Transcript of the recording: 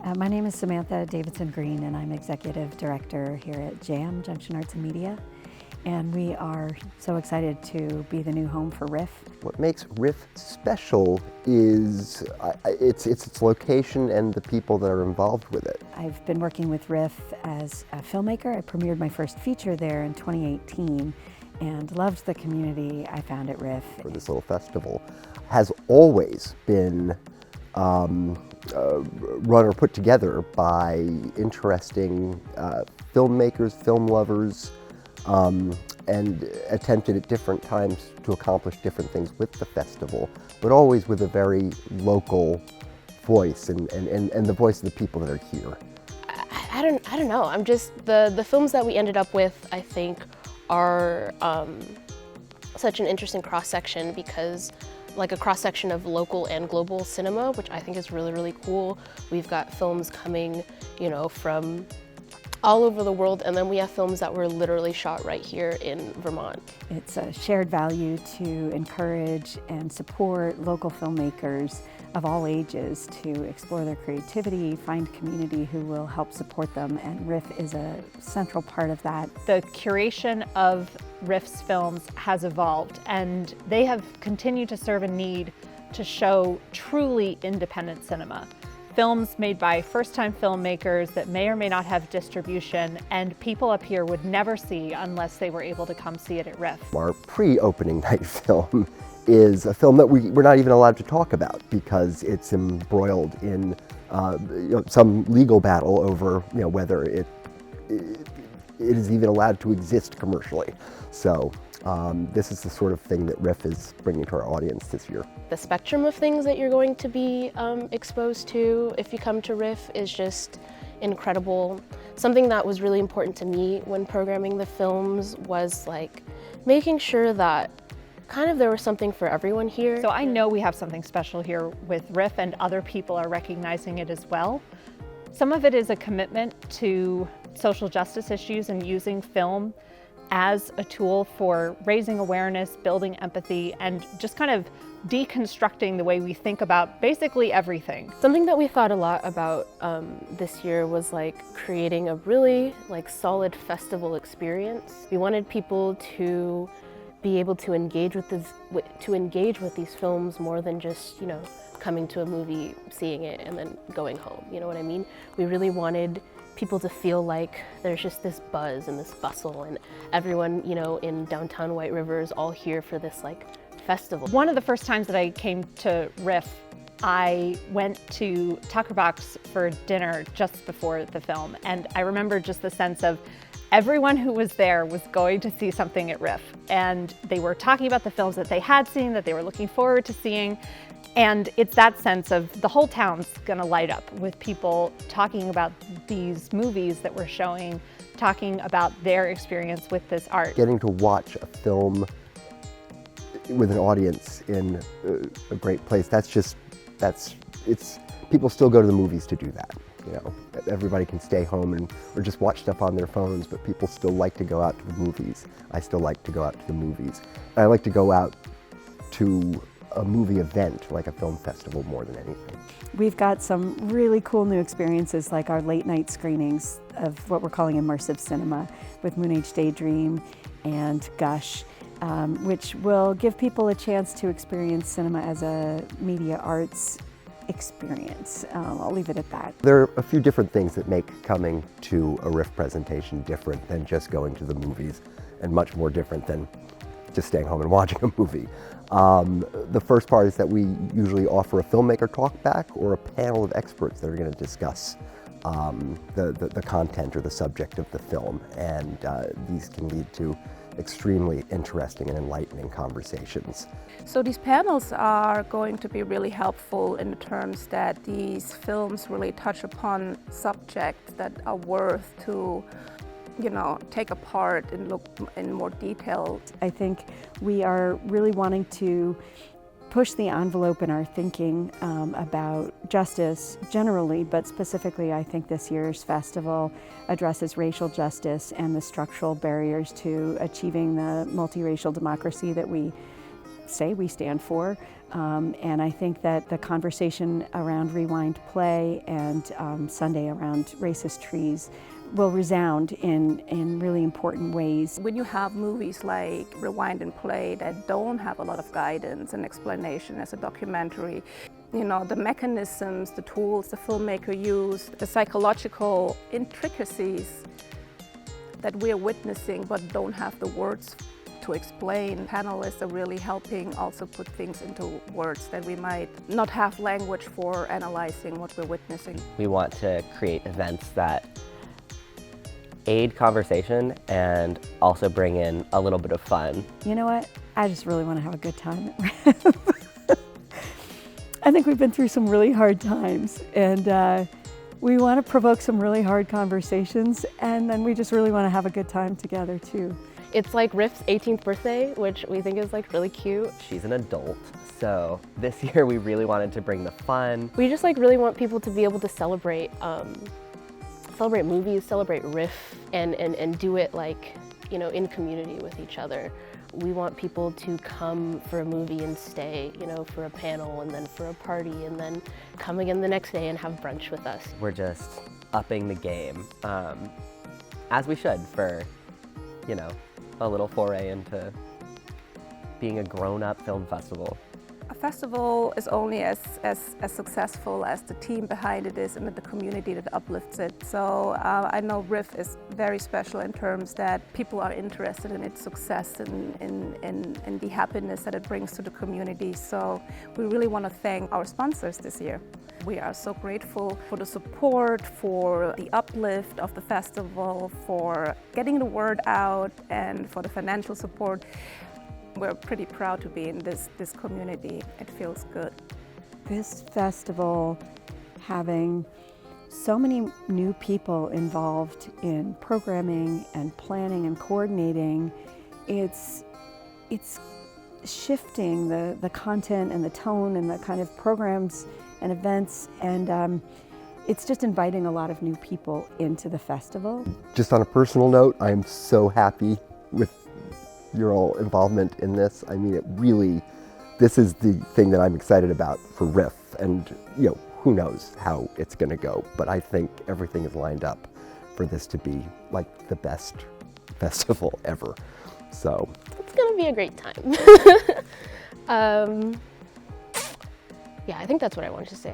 My name is Samantha Davidson Green, and I'm Executive Director here at JAM, Junction Arts and Media. And we are so excited to be the new home for WRIF. What makes WRIF special is its location and the people that are involved with it. I've been working with WRIF as a filmmaker. I premiered my first feature there in 2018 and loved the community I found at WRIF. For this little festival has always been run or put together by interesting filmmakers, film lovers, and attempted at different times to accomplish different things with the festival, but always with a very local voice and the voice of the people that are here. I don't know. I'm just, the films that we ended up with, I think, are such an interesting cross-section, because like a cross-section of local and global cinema, which I think is really, really cool. We've got films coming, you know, from all over the world, and then we have films that were literally shot right here in Vermont. It's a shared value to encourage and support local filmmakers of all ages to explore their creativity, find community who will help support them, and WRIF is a central part of that. The curation of WRIF's films has evolved, and they have continued to serve a need to show truly independent cinema. Films made by first-time filmmakers that may or may not have distribution, and people up here would never see unless they were able to come see it at WRIF. Our pre-opening night film is a film that we're not even allowed to talk about because it's embroiled in some legal battle over whether it is even allowed to exist commercially. So this is the sort of thing that WRIF is bringing to our audience this year. The spectrum of things that you're going to be exposed to if you come to WRIF is just incredible. Something that was really important to me when programming the films was like making sure that there was something for everyone here. So I know we have something special here with WRIF, and other people are recognizing it as well. Some of it is a commitment to social justice issues and using film as a tool for raising awareness, building empathy, and just kind of deconstructing the way we think about basically everything. Something that we thought a lot about this year was creating a really solid festival experience. We wanted people to be able to engage with these films more than just coming to a movie, seeing it, and then going home. You know what I mean? We really wanted people to feel like there's just this buzz and this bustle, and everyone in downtown White River is all here for this festival. One of the first times that I came to WRIF, I went to Tucker Box for dinner just before the film, and I remember just the sense of everyone who was there was going to see something at WRIF, and they were talking about the films that they had seen, that they were looking forward to seeing. And it's that sense of the whole town's gonna light up with people talking about these movies that we're showing, talking about their experience with this art. Getting to watch a film with an audience in a great place, people still go to the movies to do that. Everybody can stay home or just watch stuff on their phones, but people still like to go out to the movies. I still like to go out to the movies. I like to go out to a movie event, like a film festival, more than anything. We've got some really cool new experiences, like our late night screenings of what we're calling immersive cinema with Moon Age Daydream and Gush, which will give people a chance to experience cinema as a media arts experience. I'll leave it at that. There are a few different things that make coming to a WRIF presentation different than just going to the movies, and much more different than just staying home and watching a movie. The first part is that we usually offer a filmmaker talk back or a panel of experts that are going to discuss the content or the subject of the film, and these can lead to extremely interesting and enlightening conversations. So these panels are going to be really helpful in the terms that these films really touch upon subjects that are worth to take apart and look in more detail. I think we are really wanting to push the envelope in our thinking about justice generally, but specifically I think this year's festival addresses racial justice and the structural barriers to achieving the multiracial democracy that we say we stand for. And I think that the conversation around Rewind Play and Sunday around Racist Trees will resound in really important ways. When you have movies like Rewind and Play that don't have a lot of guidance and explanation as a documentary, you know, the mechanisms, the tools the filmmaker used, the psychological intricacies that we're witnessing but don't have the words to explain. Panelists are really helping also put things into words that we might not have language for analyzing what we're witnessing. We want to create events that aid conversation and also bring in a little bit of fun. You know what? I just really want to have a good time at RIF. I think we've been through some really hard times, and we want to provoke some really hard conversations, and then we just really want to have a good time together too. It's like RIF's 18th birthday, which we think is like really cute. She's an adult, so this year we really wanted to bring the fun. We just like really want people to be able to celebrate celebrate movies, celebrate RIF, and do it like, you know, in community with each other. We want people to come for a movie and stay, you know, for a panel and then for a party and then come again the next day and have brunch with us. We're just upping the game, as we should for, you know, a little foray into being a grown-up film festival. A festival is only as successful as the team behind it is and the community that uplifts it. So I know RIF is very special in terms that people are interested in its success and the happiness that it brings to the community. So we really want to thank our sponsors this year. We are so grateful for the support, for the uplift of the festival, for getting the word out, and for the financial support. We're pretty proud to be in this community. It feels good. This festival, having so many new people involved in programming and planning and coordinating, it's shifting the content and the tone and the kind of programs and events, and it's just inviting a lot of new people into the festival. Just on a personal note, I am so happy with your all involvement in this. I mean, it really, this is the thing that I'm excited about for RIF, and you know, who knows how it's going to go, but I think everything is lined up for this to be like the best festival ever. So It's gonna be a great time. Yeah, I think that's what I wanted to say.